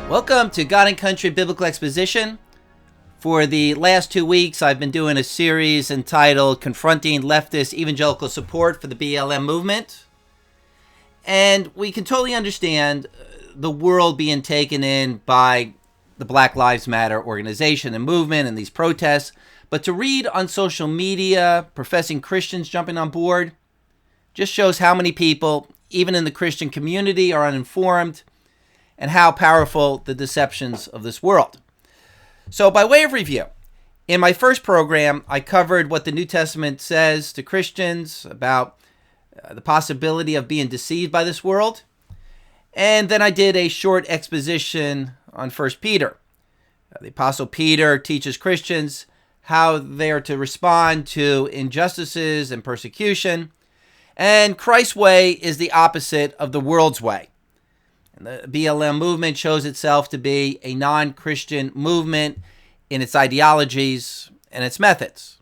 Welcome to God and Country Biblical Exposition. For the last 2 weeks, I've been doing a series entitled Confronting Leftist Evangelical Support for the BLM Movement. And we can totally understand the world being taken in by the Black Lives Matter organization and movement and these protests. But to read on social media, professing Christians jumping on board, just shows how many people, even in the Christian community, are uninformed and how powerful the deceptions of this world. So by way of review, in my first program, I covered what the New Testament says to Christians about the possibility of being deceived by this world. And then I did a short exposition on 1 Peter. The Apostle Peter teaches Christians how they are to respond to injustices and persecution. And Christ's way is the opposite of the world's way. And the BLM movement shows itself to be a non-Christian movement in its ideologies and its methods.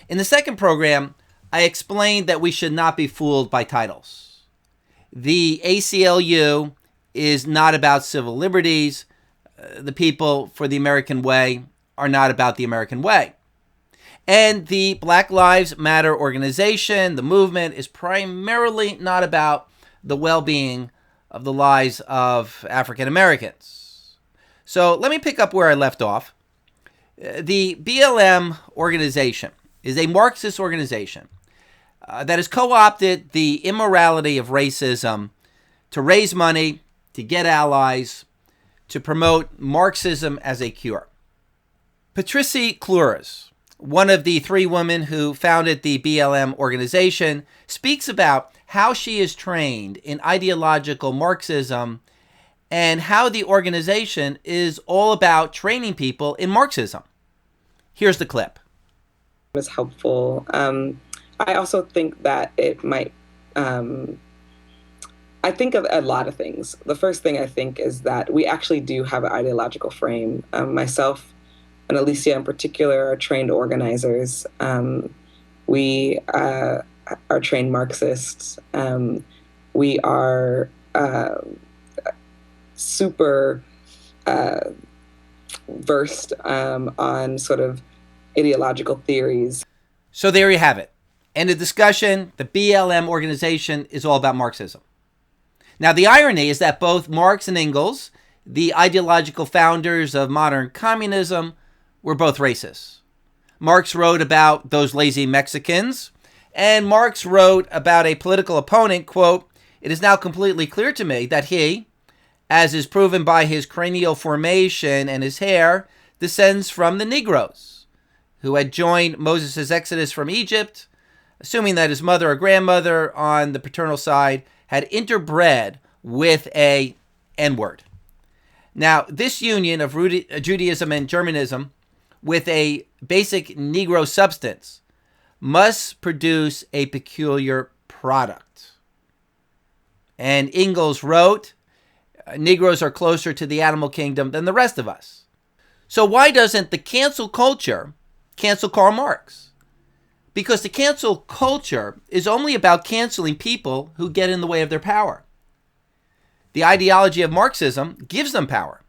In the second program, I explained that we should not be fooled by titles. The ACLU is not about civil liberties. The People for the American Way are not about the American way. And the Black Lives Matter organization, the movement, is primarily not about the well-being of the lives of African Americans. So let me pick up where I left off. The BLM organization is a Marxist organization that has co-opted the immorality of racism to raise money, to get allies, to promote Marxism as a cure. Patricia Clures, one of the three women who founded the BLM organization, speaks about how she is trained in ideological Marxism and how the organization is all about training people in Marxism. Here's the clip. It's helpful. I also think that it might, I think of a lot of things. The first thing I think is that we actually do have an ideological frame. Myself and Alicia in particular are trained organizers. We are trained Marxists. We are super versed on sort of ideological theories. So there you have it. End of discussion. The BLM organization is all about Marxism. Now, the irony is that both Marx and Engels, the ideological founders of modern communism, were both racist. Marx wrote about those lazy Mexicans, and Marx wrote about a political opponent, quote, "It is now completely clear to me that he, as is proven by his cranial formation and his hair, descends from the Negroes, who had joined Moses' exodus from Egypt, assuming that his mother or grandmother on the paternal side had interbred with a N-word." Now, this union of Judaism and Germanism with a basic Negro substance must produce a peculiar product. And Engels wrote, "Negroes are closer to the animal kingdom than the rest of us." So why doesn't the cancel culture cancel Karl Marx? Because the cancel culture is only about canceling people who get in the way of their power. The ideology of Marxism gives them power.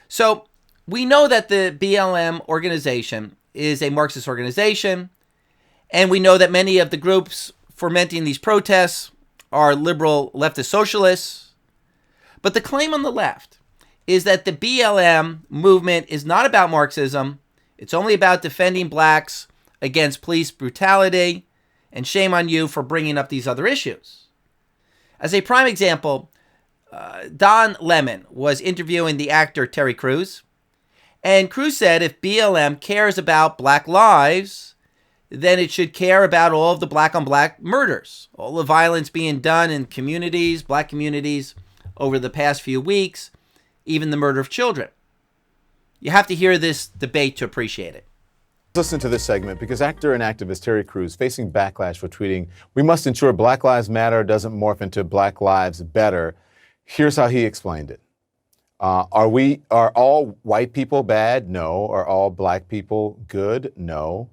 So we know that the BLM organization is a Marxist organization, and we know that many of the groups fomenting these protests are liberal leftist socialists. But the claim on the left is that the BLM movement is not about Marxism. It's only about defending blacks against police brutality, and shame on you for bringing up these other issues. As a prime example, Don Lemon was interviewing the actor Terry Crews, and Crews said if BLM cares about black lives, then it should care about all of the black-on-black murders, all the violence being done in communities, black communities, over the past few weeks, even the murder of children. You have to hear this debate to appreciate it. Listen to this segment because actor and activist Terry Crews facing backlash for tweeting, "We must ensure Black Lives Matter doesn't morph into Black Lives Better." Here's how he explained it. Are all white people bad? No. Are all black people good? No.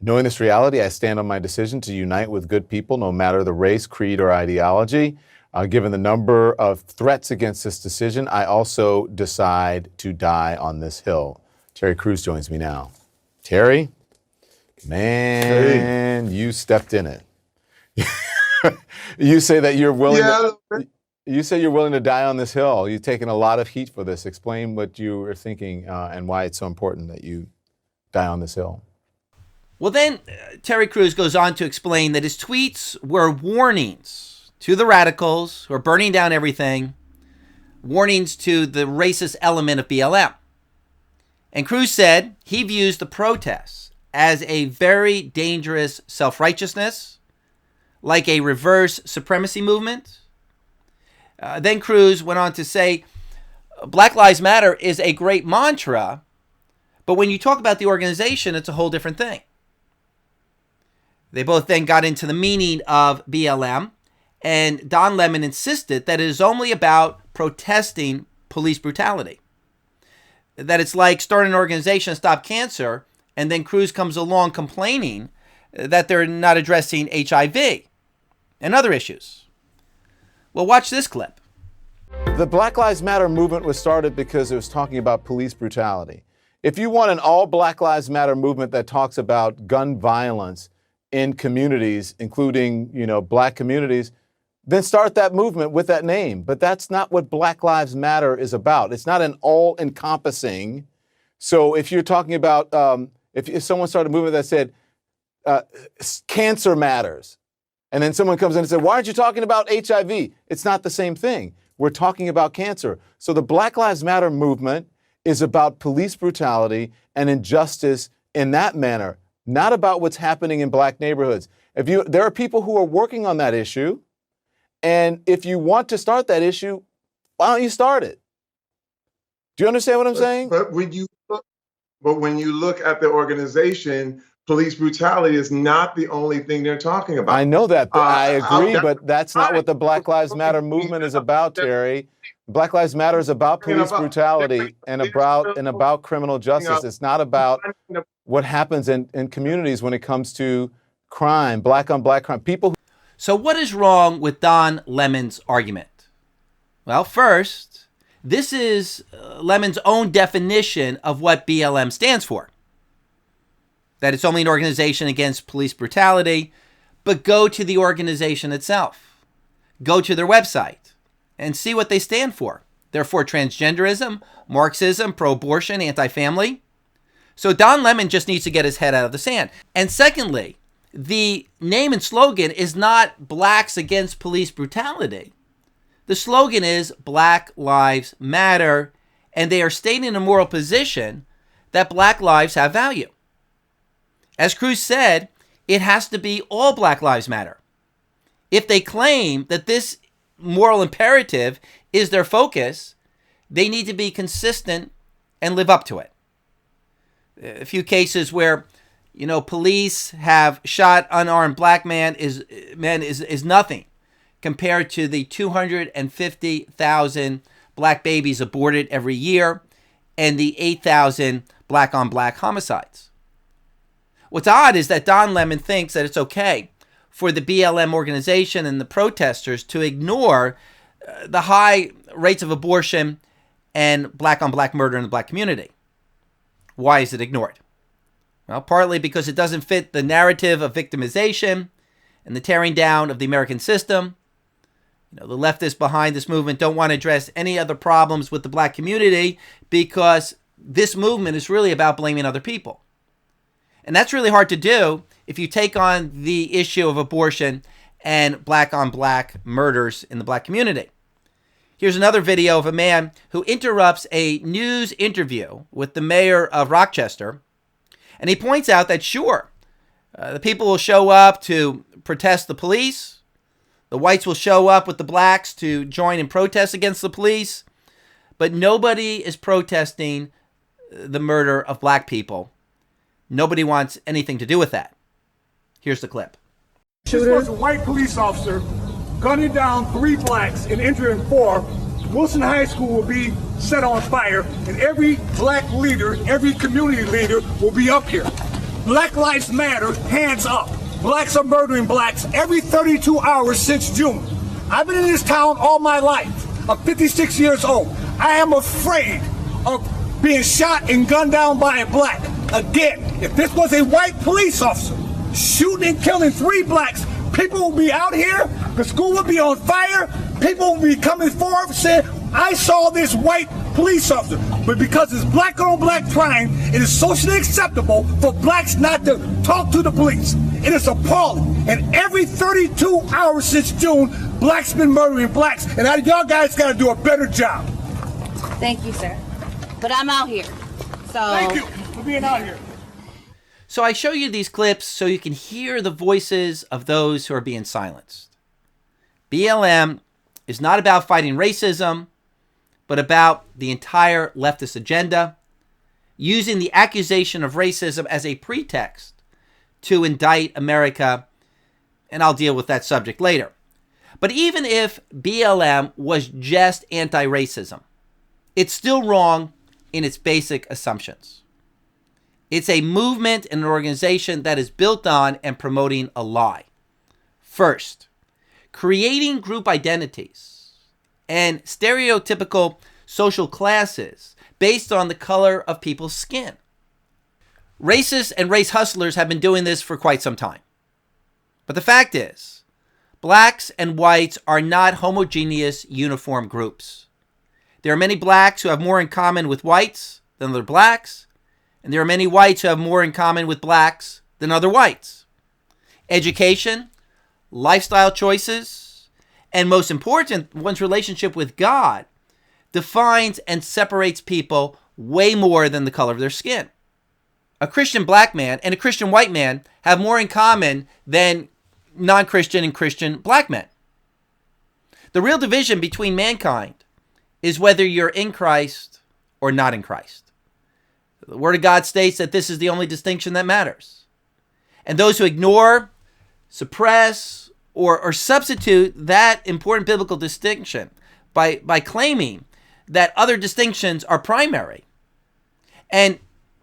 Knowing this reality, I stand on my decision to unite with good people, no matter the race, creed, or ideology. Given the number of threats against this decision, I also decide to die on this hill. Terry Crews joins me now. Terry, man, you stepped in it. You say that you're willing. You say you're willing to die on this hill. You've taken a lot of heat for this. Explain what you were thinking and why it's so important that you die on this hill. Well, then Terry Crews goes on to explain that his tweets were warnings to the radicals who are burning down everything, warnings to the racist element of BLM. And Crews said he views the protests as a very dangerous self-righteousness, like a reverse supremacy movement. Then Crews went on to say, Black Lives Matter is a great mantra, but when you talk about the organization, it's a whole different thing. They both then got into the meaning of BLM, and Don Lemon insisted that it is only about protesting police brutality. That it's like starting an organization to stop cancer, and then Crews comes along complaining that they're not addressing HIV and other issues. Well, watch this clip. The Black Lives Matter movement was started because it was talking about police brutality. If you want an all Black Lives Matter movement that talks about gun violence in communities, including, black communities, then start that movement with that name. But that's not what Black Lives Matter is about. It's not an all-encompassing. So if you're talking about, if someone started a movement that said, cancer matters, and then someone comes in and says, why aren't you talking about HIV? It's not the same thing. We're talking about cancer. So the Black Lives Matter movement is about police brutality and injustice in that manner, not about what's happening in black neighborhoods. There are people who are working on that issue. And if you want to start that issue, why don't you start it? Do you understand what I'm saying? But when you look at the organization, police brutality is not the only thing they're talking about. I know that. I agree, but that's not what the Black Lives Matter movement is about, Terry. Black Lives Matter is about police brutality and about criminal justice. It's not about what happens in communities when it comes to crime, black on black crime. So what is wrong with Don Lemon's argument? Well, first, this is Lemon's own definition of what BLM stands for. That it's only an organization against police brutality, but go to the organization itself. Go to their website and see what they stand for. They're for transgenderism, Marxism, pro-abortion, anti-family. So Don Lemon just needs to get his head out of the sand. And secondly, the name and slogan is not Blacks Against Police Brutality. The slogan is Black Lives Matter, and they are stating a moral position that black lives have value. As Crews said, it has to be all Black Lives Matter. If they claim that this moral imperative is their focus, they need to be consistent and live up to it. A few cases where police have shot unarmed black men is nothing compared to the 250,000 black babies aborted every year and the 8,000 black on black homicides. What's odd is that Don Lemon thinks that it's okay for the BLM organization and the protesters to ignore the high rates of abortion and black on black murder in the black community. Why is it ignored? Well, partly because it doesn't fit the narrative of victimization and the tearing down of the American system. The leftists behind this movement don't want to address any other problems with the black community because this movement is really about blaming other people. And that's really hard to do if you take on the issue of abortion and black on black murders in the black community. Here's another video of a man who interrupts a news interview with the mayor of Rochester. And he points out that, sure, the people will show up to protest the police. The whites will show up with the blacks to join in protest against the police. But nobody is protesting the murder of black people. Nobody wants anything to do with that. Here's the clip. This was a white police officer gunning down 3 blacks and injuring 4. Wilson High School will be set on fire, and every black leader, every community leader will be up here. Black Lives Matter, hands up. Blacks are murdering blacks every 32 hours since June. I've been in this town all my life. I'm 56 years old. I am afraid of being shot and gunned down by a black. Again, if this was a white police officer shooting and killing 3 blacks, people would be out here, the school would be on fire, people would be coming forward saying, I saw this white police officer. But because it's black on black crime, it is socially acceptable for blacks not to talk to the police. It is appalling. And every 32 hours since June, blacks been murdering blacks. And y'all guys got to do a better job. Thank you, sir. But I'm out here. So thank you for being out here. So I show you these clips so you can hear the voices of those who are being silenced. BLM is not about fighting racism, but about the entire leftist agenda, using the accusation of racism as a pretext to indict America, and I'll deal with that subject later. But even if BLM was just anti-racism, it's still wrong in its basic assumptions. It's a movement and an organization that is built on and promoting a lie. First, creating group identities and stereotypical social classes based on the color of people's skin. Racists and race hustlers have been doing this for quite some time. But the fact is, blacks and whites are not homogeneous, uniform groups. There are many blacks who have more in common with whites than other blacks, and there are many whites who have more in common with blacks than other whites. Education, lifestyle choices, and most important, one's relationship with God defines and separates people way more than the color of their skin. A Christian black man and a Christian white man have more in common than non-Christian and Christian black men. The real division between mankind is whether you're in Christ or not in Christ. The Word of God states that this is the only distinction that matters. And those who ignore, suppress, or substitute that important biblical distinction by claiming that other distinctions are primary, and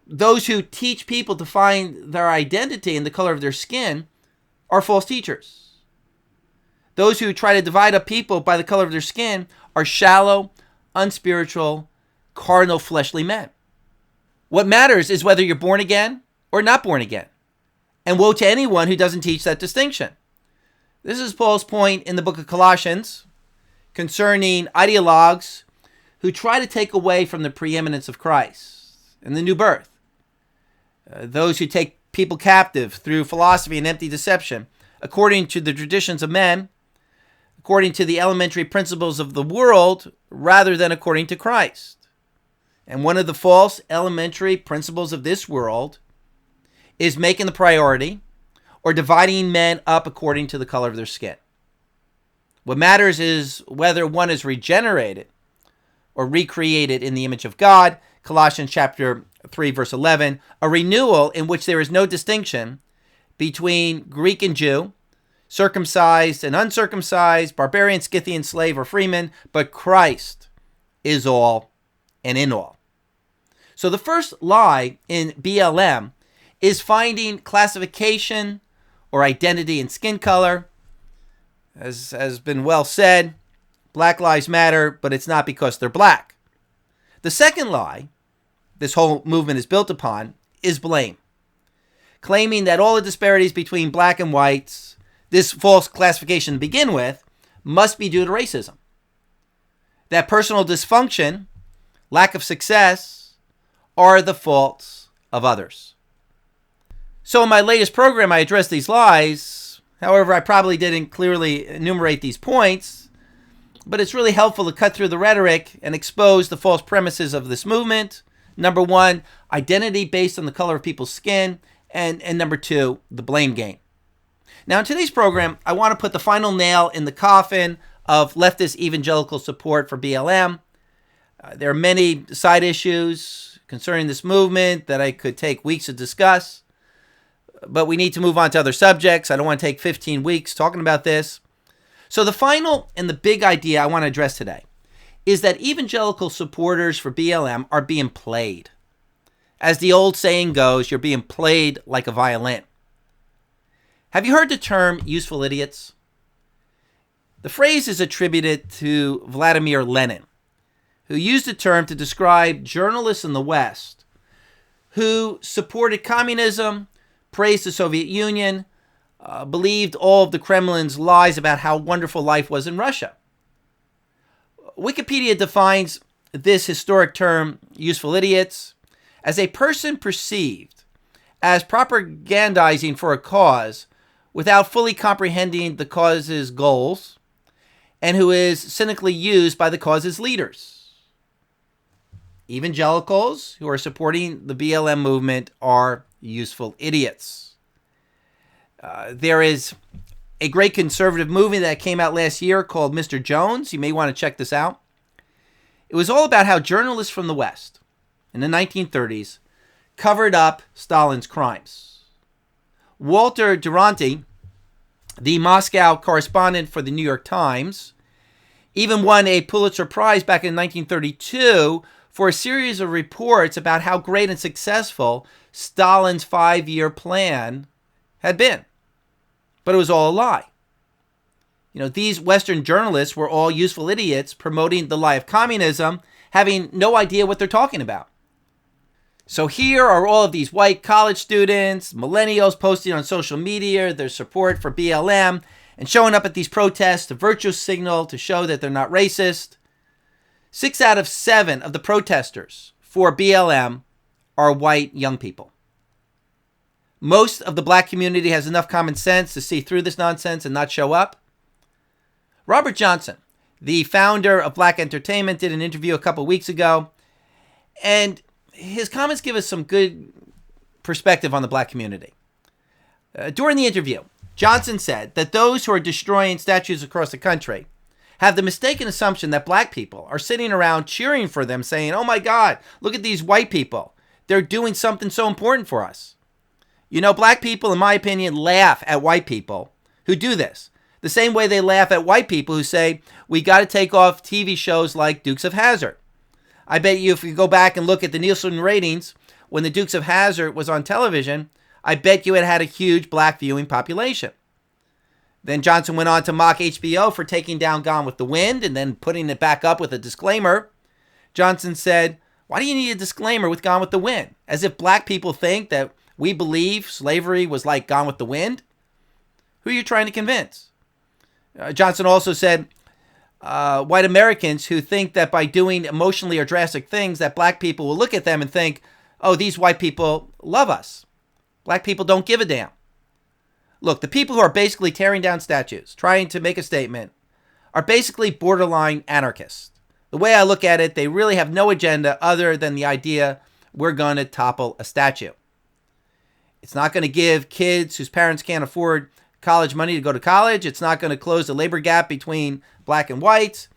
those who teach people to find their identity in the color of their skin are false teachers. Those who try to divide up people by the color of their skin are shallow, unspiritual, carnal, fleshly men. What matters is whether you're born again or not born again. And woe to anyone who doesn't teach that distinction. This is Paul's point in the book of Colossians concerning ideologues who try to take away from the preeminence of Christ and the new birth. Those who take people captive through philosophy and empty deception, according to the traditions of men, according to the elementary principles of the world, rather than according to Christ. And one of the false elementary principles of this world is making the priority or dividing men up according to the color of their skin. What matters is whether one is regenerated or recreated in the image of God. Colossians chapter 3, verse 11, a renewal in which there is no distinction between Greek and Jew, circumcised and uncircumcised, barbarian, Scythian, slave, or freeman, but Christ is all and in all. So the first lie in BLM is finding classification or identity in skin color. As has been well said, Black Lives Matter, but it's not because they're black. The second lie this whole movement is built upon is blame, claiming that all the disparities between black and whites, this false classification to begin with, must be due to racism. That personal dysfunction, lack of success, are the faults of others. So in my latest program, I addressed these lies. However, I probably didn't clearly enumerate these points, but it's really helpful to cut through the rhetoric and expose the false premises of this movement. Number one, identity based on the color of people's skin, and number two, the blame game. Now, in today's program, I want to put the final nail in the coffin of leftist evangelical support for BLM. There are many side issues concerning this movement that I could take weeks to discuss, but we need to move on to other subjects. I don't want to take 15 weeks talking about this. So the final and the big idea I want to address today is that evangelical supporters for BLM are being played. As the old saying goes, you're being played like a violin. Have you heard the term useful idiots? The phrase is attributed to Vladimir Lenin, who used the term to describe journalists in the West who supported communism, praised the Soviet Union, believed all of the Kremlin's lies about how wonderful life was in Russia. Wikipedia defines this historic term, useful idiots, as a person perceived as propagandizing for a cause without fully comprehending the cause's goals, and who is cynically used by the cause's leaders. Evangelicals who are supporting the BLM movement are useful idiots. There is a great conservative movie that came out last year called Mr. Jones. You may want to check this out. It was all about how journalists from the West in the 1930s covered up Stalin's crimes. Walter Duranty, the Moscow correspondent for the New York Times, even won a Pulitzer Prize back in 1932 for a series of reports about how great and successful Stalin's 5-year plan had been. But it was all a lie. These Western journalists were all useful idiots promoting the lie of communism, having no idea what they're talking about. So here are all of these white college students, millennials posting on social media their support for BLM and showing up at these protests to virtue signal to show that they're not racist. 6 out of 7 of the protesters for BLM are white young people. Most of the black community has enough common sense to see through this nonsense and not show up. Robert Johnson, the founder of Black Entertainment, did an interview a couple weeks ago, and his comments give us some good perspective on the black community. During the interview, Johnson said that those who are destroying statues across the country have the mistaken assumption that black people are sitting around cheering for them, saying, "Oh my God, look at these white people. They're doing something so important for us." Black people, in my opinion, laugh at white people who do this. The same way they laugh at white people who say, we got to take off TV shows like Dukes of Hazzard. I bet you if you go back and look at the Nielsen ratings, when the Dukes of Hazzard was on television, I bet you it had a huge black viewing population. Then Johnson went on to mock HBO for taking down Gone with the Wind and then putting it back up with a disclaimer. Johnson said, why do you need a disclaimer with Gone with the Wind? As if black people think that we believe slavery was like Gone with the Wind? Who are you trying to convince? Johnson also said, white Americans who think that by doing emotionally or drastic things that black people will look at them and think, oh, these white people love us. Black people don't give a damn. Look, the people who are basically tearing down statues, trying to make a statement, are basically borderline anarchists. The way I look at it, they really have no agenda other than the idea we're going to topple a statue. It's not going to give kids whose parents can't afford college money to go to college. It's not going to close the labor gap between black and white.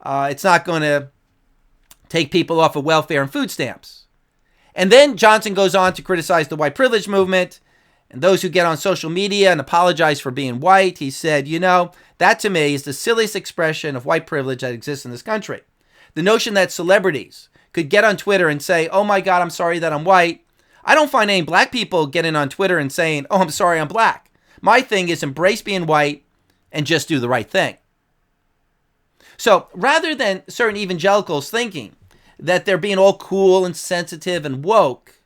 It's not going to take people off of welfare and food stamps. And then Johnson goes on to criticize the white privilege movement and those who get on social media and apologize for being white. He said, that to me is the silliest expression of white privilege that exists in this country. The notion that celebrities could get on Twitter and say, oh my God, I'm sorry that I'm white. I don't find any black people getting on Twitter and saying, oh, I'm sorry I'm black. My thing is embrace being white and just do the right thing. So rather than certain evangelicals thinking that they're being all cool and sensitive and woke,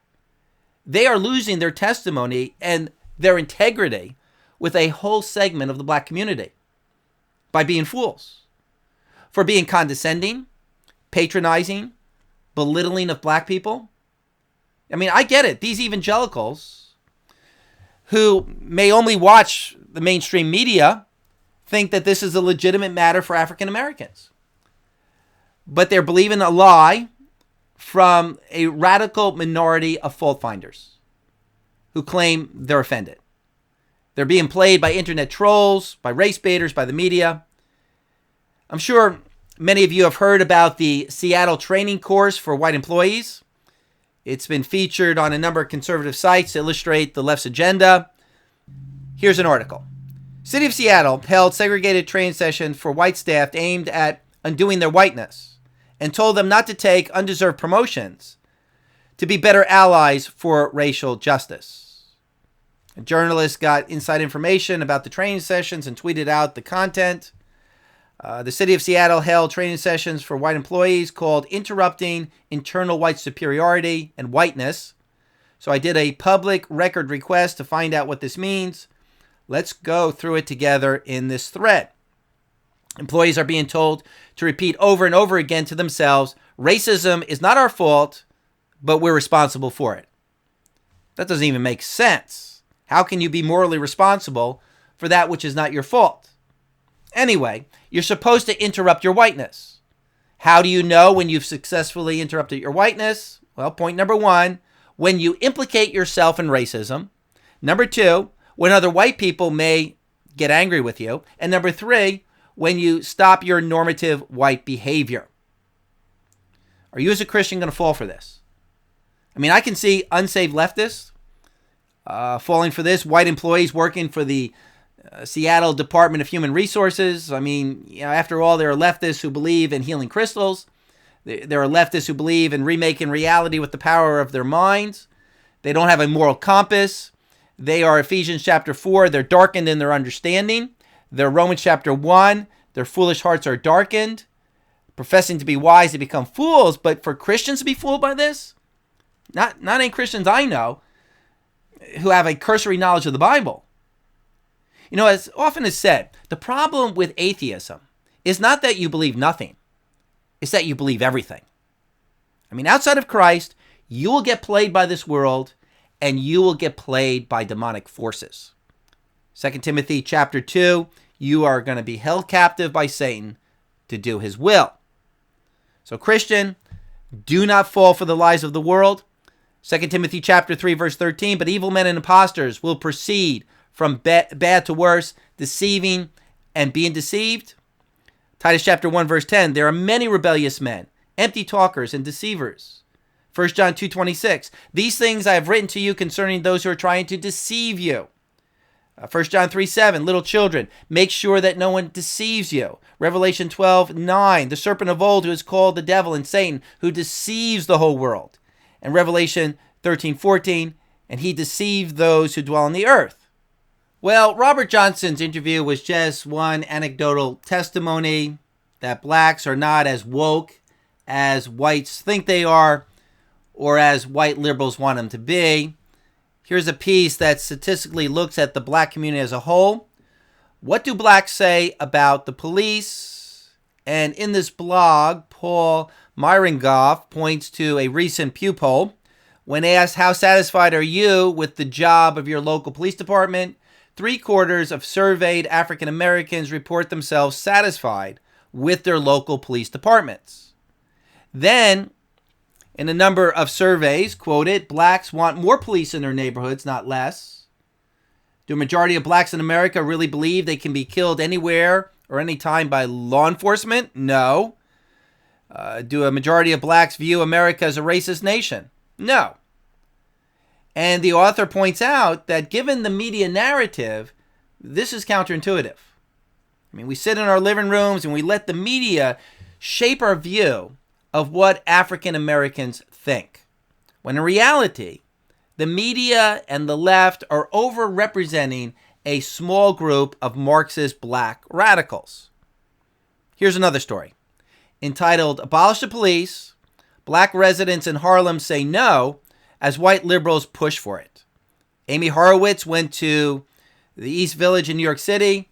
they are losing their testimony and their integrity with a whole segment of the black community by being fools, for being condescending, patronizing, belittling of black people. I mean, I get it. These evangelicals who may only watch the mainstream media think that this is a legitimate matter for African Americans. But they're believing a lie from a radical minority of fault finders who claim they're offended. They're being played by internet trolls, by race baiters, by the media. I'm sure many of you have heard about the Seattle training course for white employees. It's been featured on a number of conservative sites to illustrate the left's agenda. Here's an article. City of Seattle held segregated training session for white staff aimed at undoing their whiteness and told them not to take undeserved promotions to be better allies for racial justice. A journalist got inside information about the training sessions and tweeted out the content. The city of Seattle held training sessions for white employees called Interrupting Internal White Superiority and Whiteness. So I did a public record request to find out what this means. Let's go through it together in this thread. Employees are being told to repeat over and over again to themselves, racism is not our fault, but we're responsible for it. That doesn't even make sense. How can you be morally responsible for that which is not your fault? Anyway, you're supposed to interrupt your whiteness. How do you know when you've successfully interrupted your whiteness? Well, point number one, when you implicate yourself in racism. Number two, when other white people may get angry with you. And number three, when you stop your normative white behavior. Are you as a Christian going to fall for this? I mean, I can see unsaved leftists falling for this, white employees working for the Seattle Department of Human Resources. I mean, after all, there are leftists who believe in healing crystals. There are leftists who believe in remaking reality with the power of their minds. They don't have a moral compass. They are Ephesians chapter 4. They're darkened in their understanding. They're Romans chapter 1. Their foolish hearts are darkened. Professing to be wise, they become fools. But for Christians to be fooled by this, not any Christians I know who have a cursory knowledge of the Bible. You know, as often is said, the problem with atheism is not that you believe nothing. It's that you believe everything. I mean, outside of Christ, you will get played by this world and you will get played by demonic forces. 2 Timothy chapter 2, you are going to be held captive by Satan to do his will. So Christian, do not fall for the lies of the world. 2 Timothy chapter 3, verse 13, but evil men and impostors will proceed from bad to worse, deceiving and being deceived. Titus chapter 1, verse 10, there are many rebellious men, empty talkers and deceivers. 1 John 2:26, these things I have written to you concerning those who are trying to deceive you. 1 John 3:7, little children, make sure that no one deceives you. Revelation 12:9, the serpent of old who is called the devil and Satan, who deceives the whole world. And Revelation 13:14, and he deceived those who dwell on the earth. Well, Robert Johnson's interview was just one anecdotal testimony that blacks are not as woke as whites think they are, or as white liberals want them to be. Here's a piece that statistically looks at the black community as a whole. What do blacks say about the police? And in this blog, Paul Myringoff points to a recent Pew poll. When asked, how satisfied are you with the job of your local police department? 3/4 of surveyed African Americans report themselves satisfied with their local police departments. Then, in a number of surveys quoted, blacks want more police in their neighborhoods, not less. Do a majority of blacks in America really believe they can be killed anywhere or anytime by law enforcement? No. Do a majority of blacks view America as a racist nation? No. And the author points out that given the media narrative, this is counterintuitive. I mean, we sit in our living rooms and we let the media shape our view of what African Americans think. When in reality, the media and the left are overrepresenting a small group of Marxist black radicals. Here's another story. Entitled, Abolish the Police, Black Residents in Harlem Say No as White Liberals Push for It. Amy Horowitz went to the East Village in New York City,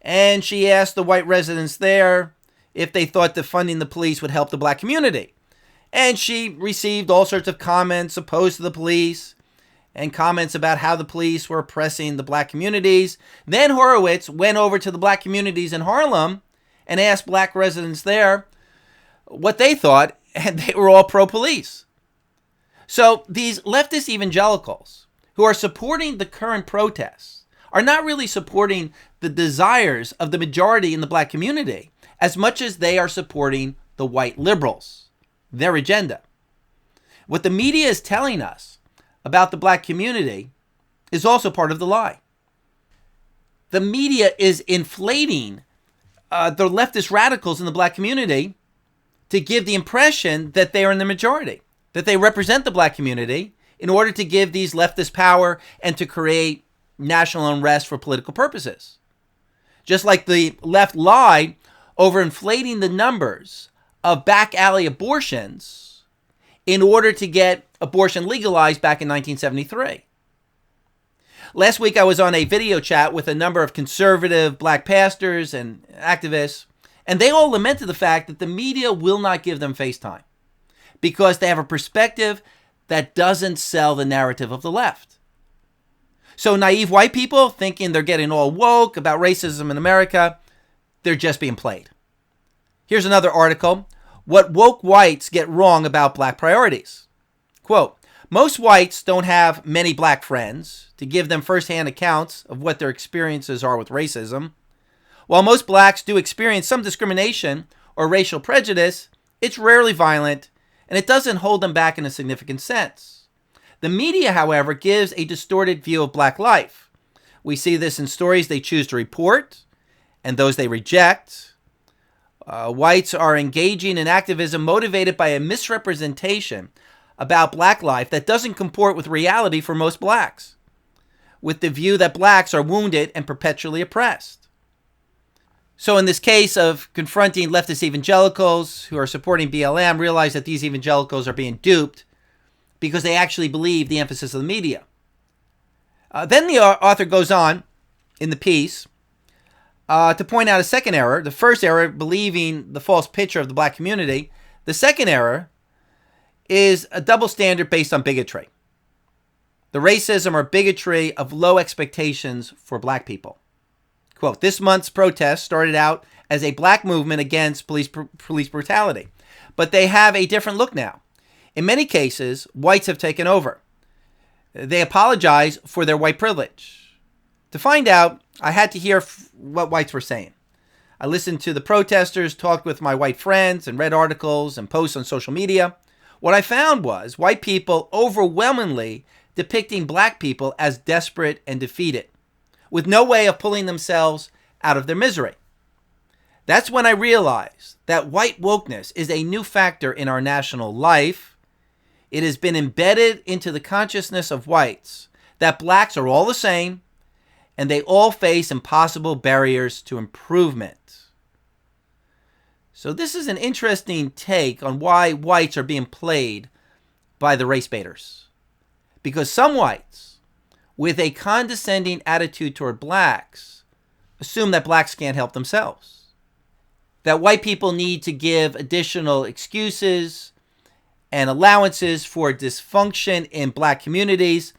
and she asked the white residents there if they thought defunding the police would help the black community. And she received all sorts of comments opposed to the police and comments about how the police were oppressing the black communities. Then Horowitz went over to the black communities in Harlem and asked black residents there what they thought, and they were all pro-police. So these leftist evangelicals who are supporting the current protests are not really supporting the desires of the majority in the black community as much as they are supporting the white liberals, their agenda. What the media is telling us about the black community is also part of the lie. The media is inflating the leftist radicals in the black community to give the impression that they are in the majority, that they represent the black community in order to give these leftists power and to create national unrest for political purposes. Just like the left lied overinflating the numbers of back alley abortions in order to get abortion legalized back in 1973. Last week, I was on a video chat with a number of conservative black pastors and activists, and they all lamented the fact that the media will not give them face time because they have a perspective that doesn't sell the narrative of the left. So naive white people thinking they're getting all woke about racism in America, they're just being played. Here's another article, What Woke Whites Get Wrong About Black Priorities. Quote, most whites don't have many black friends to give them firsthand accounts of what their experiences are with racism. While most blacks do experience some discrimination or racial prejudice, it's rarely violent, and it doesn't hold them back in a significant sense. The media, however, gives a distorted view of black life. We see this in stories they choose to report and those they reject. Whites are engaging in activism motivated by a misrepresentation about black life that doesn't comport with reality for most blacks, with the view that blacks are wounded and perpetually oppressed. So in this case of confronting leftist evangelicals who are supporting BLM, realize that these evangelicals are being duped because they actually believe the emphasis of the media. Then the author goes on in the piece to point out a second error. The first error, believing the false picture of the black community. The second error is a double standard based on bigotry. The racism or bigotry of low expectations for black people. Quote, this month's protest started out as a black movement against police brutality, but they have a different look now. In many cases, whites have taken over. They apologize for their white privilege. To find out, I had to hear what whites were saying. I listened to the protesters, talked with my white friends, and read articles and posts on social media. What I found was white people overwhelmingly depicting black people as desperate and defeated, with no way of pulling themselves out of their misery. That's when I realized that white wokeness is a new factor in our national life. It has been embedded into the consciousness of whites that blacks are all the same and they all face impossible barriers to improvement. So this is an interesting take on why whites are being played by the race baiters. Because some whites, with a condescending attitude toward blacks, assume that blacks can't help themselves. That white people need to give additional excuses and allowances for dysfunction in black communities,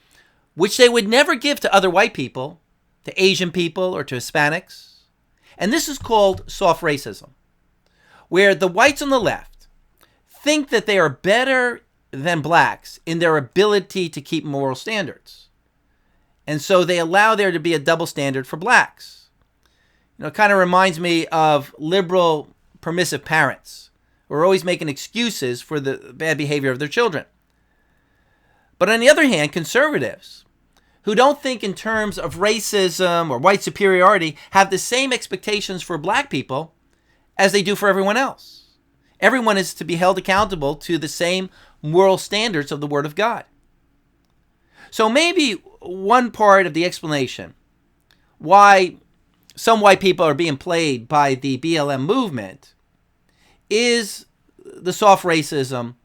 which they would never give to other white people, to Asian people, or to Hispanics. And this is called soft racism, where the whites on the left think that they are better than blacks in their ability to keep moral standards. And so they allow there to be a double standard for blacks. You know, it kind of reminds me of liberal, permissive parents who are always making excuses for the bad behavior of their children. But on the other hand, conservatives who don't think in terms of racism or white superiority have the same expectations for black people as they do for everyone else. Everyone is to be held accountable to the same moral standards of the Word of God. So maybe one part of the explanation why some white people are being played by the BLM movement is the soft racism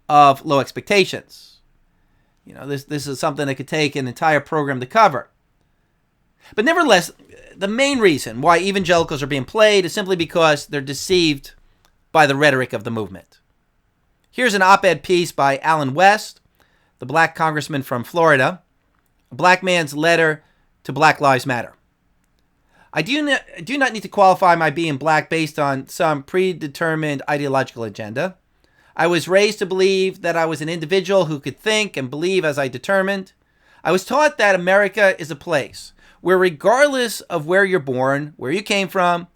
of low expectations. You know, this is something that could take an entire program to cover. But nevertheless, the main reason why evangelicals are being played is simply because they're deceived by the rhetoric of the movement. Here's an op-ed piece by Alan West, the black congressman from Florida, a black man's letter to Black Lives Matter. I do not need to qualify my being black based on some predetermined ideological agenda. I was raised to believe that I was an individual who could think and believe as I determined. I was taught that America is a place where regardless of where you're born, where you came from,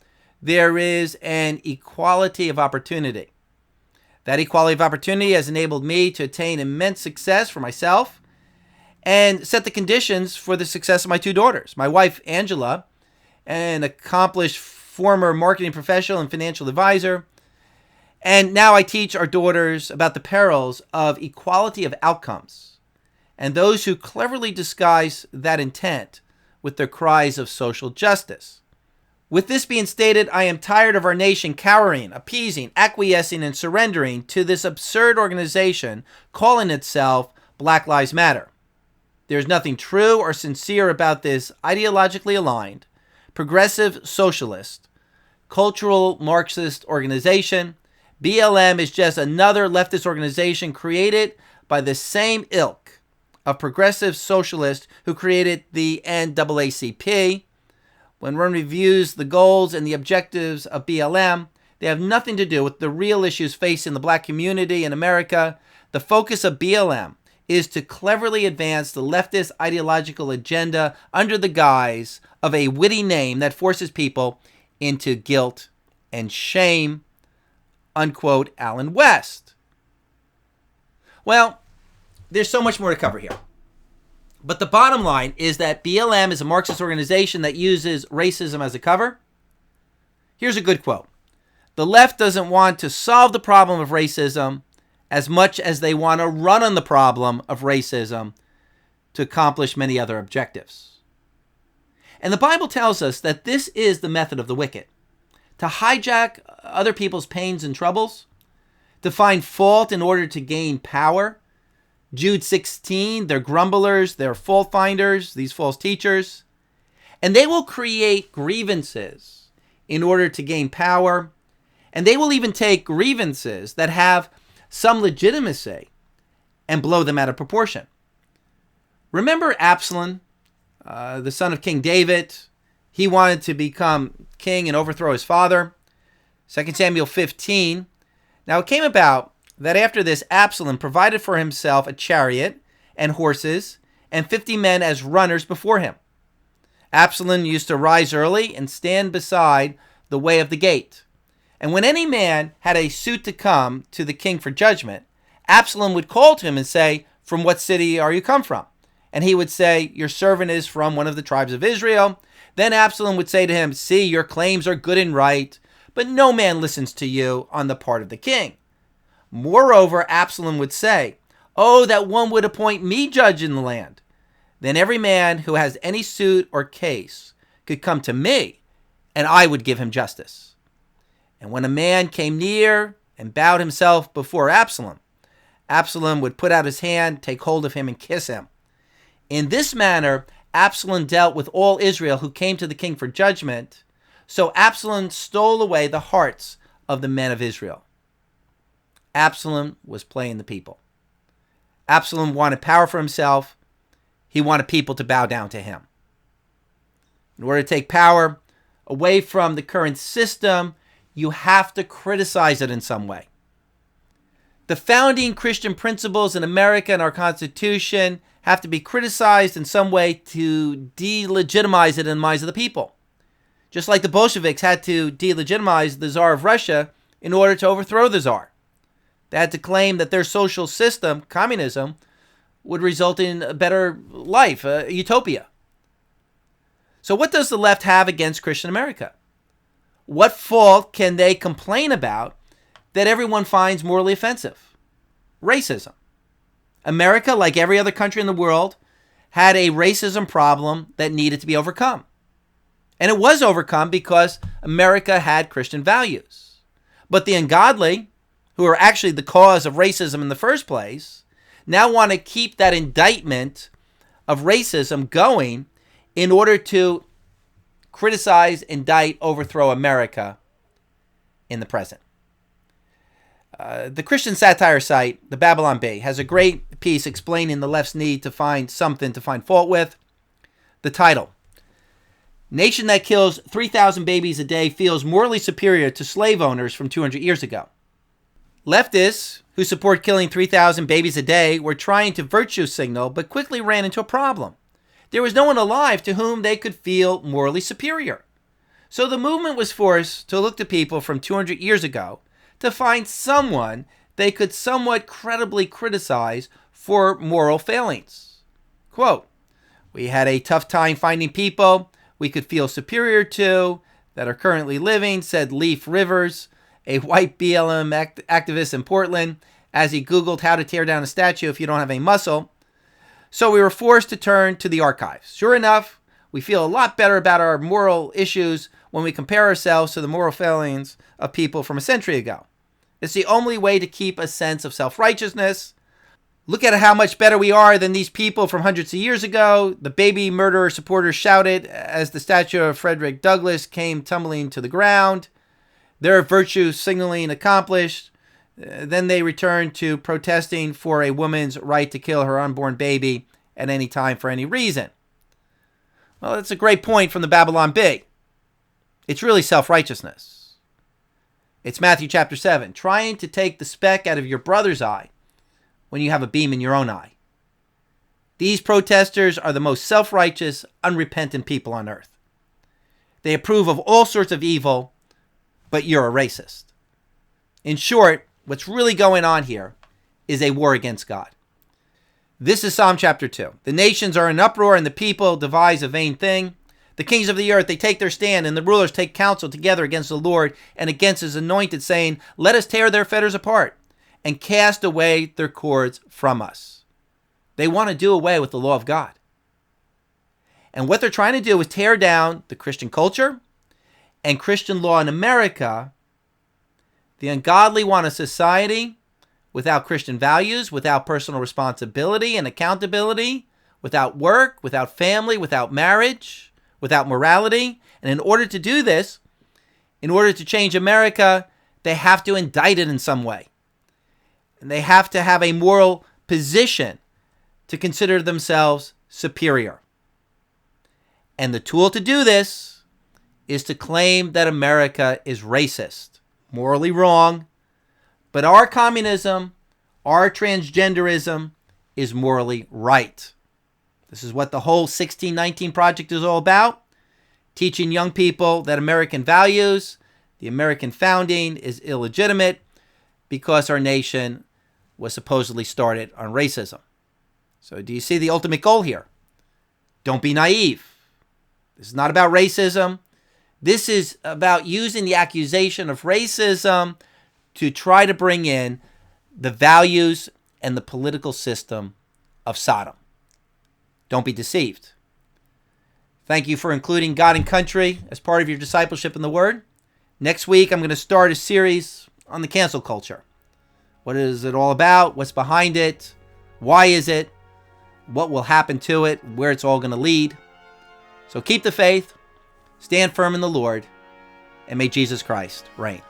there is an equality of opportunity. That equality of opportunity has enabled me to attain immense success for myself and set the conditions for the success of my two daughters. My wife, Angela, an accomplished former marketing professional and financial advisor. And now I teach our daughters about the perils of equality of outcomes and those who cleverly disguise that intent with their cries of social justice. With this being stated, I am tired of our nation cowering, appeasing, acquiescing, and surrendering to this absurd organization calling itself Black Lives Matter. There's nothing true or sincere about this ideologically aligned, progressive socialist, cultural Marxist organization. BLM is just another leftist organization created by the same ilk of progressive socialists who created the NAACP. When one reviews the goals and the objectives of BLM, they have nothing to do with the real issues facing the black community in America. The focus of BLM is to cleverly advance the leftist ideological agenda under the guise of a witty name that forces people into guilt and shame, unquote, Alan West. Well, there's so much more to cover here. But the bottom line is that BLM is a Marxist organization that uses racism as a cover. Here's a good quote. The left doesn't want to solve the problem of racism as much as they want to run on the problem of racism to accomplish many other objectives. And the Bible tells us that this is the method of the wicked. To hijack other people's pains and troubles, to find fault in order to gain power. Jude 16, they're grumblers, they're fault finders, these false teachers. And they will create grievances in order to gain power. And they will even take grievances that have some legitimacy and blow them out of proportion. Remember Absalom, the son of King David? He wanted to become king and overthrow his father. 2 Samuel 15. Now it came about that after this, Absalom provided for himself a chariot and horses and 50 men as runners before him. Absalom used to rise early and stand beside the way of the gate. And when any man had a suit to come to the king for judgment, Absalom would call to him and say, "From what city are you come from?" And he would say, "Your servant is from one of the tribes of Israel." Then Absalom would say to him, "See, your claims are good and right, but no man listens to you on the part of the king." Moreover, Absalom would say, "Oh, that one would appoint me judge in the land. Then every man who has any suit or case could come to me, and I would give him justice." And when a man came near and bowed himself before Absalom, Absalom would put out his hand, take hold of him, and kiss him. In this manner, Absalom dealt with all Israel who came to the king for judgment. So Absalom stole away the hearts of the men of Israel. Absalom was playing the people. Absalom wanted power for himself. He wanted people to bow down to him. In order to take power away from the current system, you have to criticize it in some way. The founding Christian principles in America and our Constitution have to be criticized in some way to delegitimize it in the minds of the people. Just like the Bolsheviks had to delegitimize the Tsar of Russia in order to overthrow the Tsar. They had to claim that their social system, communism, would result in a better life, a utopia. So what does the left have against Christian America? What fault can they complain about that everyone finds morally offensive? Racism. America, like every other country in the world, had a racism problem that needed to be overcome. And it was overcome because America had Christian values. But the ungodly, who are actually the cause of racism in the first place, now want to keep that indictment of racism going in order to criticize, indict, overthrow America in the present. The Christian satire site, the Babylon Bee, has a great piece explaining the left's need to find something to find fault with. The title, "Nation that kills 3,000 babies a day feels morally superior to slave owners from 200 years ago." Leftists who support killing 3,000 babies a day were trying to virtue signal, but quickly ran into a problem. There was no one alive to whom they could feel morally superior. So the movement was forced to look to people from 200 years ago to find someone they could somewhat credibly criticize for moral failings. Quote, "We had a tough time finding people we could feel superior to that are currently living," said Leaf Rivers, a white BLM activist in Portland, as he Googled how to tear down a statue if you don't have any muscle. "So we were forced to turn to the archives. Sure enough, we feel a lot better about our moral issues when we compare ourselves to the moral failings of people from a century ago. It's the only way to keep a sense of self-righteousness. Look at how much better we are than these people from hundreds of years ago, the baby murderer supporters shouted as the statue of Frederick Douglass came tumbling to the ground. Their virtue signaling accomplished. Then they returned to protesting for a woman's right to kill her unborn baby at any time for any reason. Well, that's a great point from the Babylon Bee. It's really self-righteousness. It's Matthew chapter 7, trying to take the speck out of your brother's eye when you have a beam in your own eye. These protesters are the most self-righteous, unrepentant people on earth. They approve of all sorts of evil, but you're a racist. In short, what's really going on here is a war against God. This is Psalm chapter 2. The nations are in uproar and the people devise a vain thing. The kings of the earth, they take their stand, and the rulers take counsel together against the Lord and against his anointed, saying, let us tear their fetters apart and cast away their cords from us. They want to do away with the law of God. And what they're trying to do is tear down the Christian culture and Christian law in America. The ungodly want a society without Christian values, without personal responsibility and accountability, without work, without family, without marriage, without morality. And in order to do this, in order to change America, they have to indict it in some way. And they have to have a moral position to consider themselves superior. And the tool to do this is to claim that America is racist, morally wrong, but our communism, our transgenderism is morally right. This is what the whole 1619 Project is all about, teaching young people that American values, the American founding is illegitimate because our nation was supposedly started on racism. So do you see the ultimate goal here? Don't be naive. This is not about racism. This is about using the accusation of racism to try to bring in the values and the political system of Sodom. Don't be deceived. Thank you for including God and country as part of your discipleship in the Word. Next week, I'm going to start a series on the cancel culture. What is it all about? What's behind it? Why is it? What will happen to it? Where it's all going to lead? So keep the faith, stand firm in the Lord, and may Jesus Christ reign.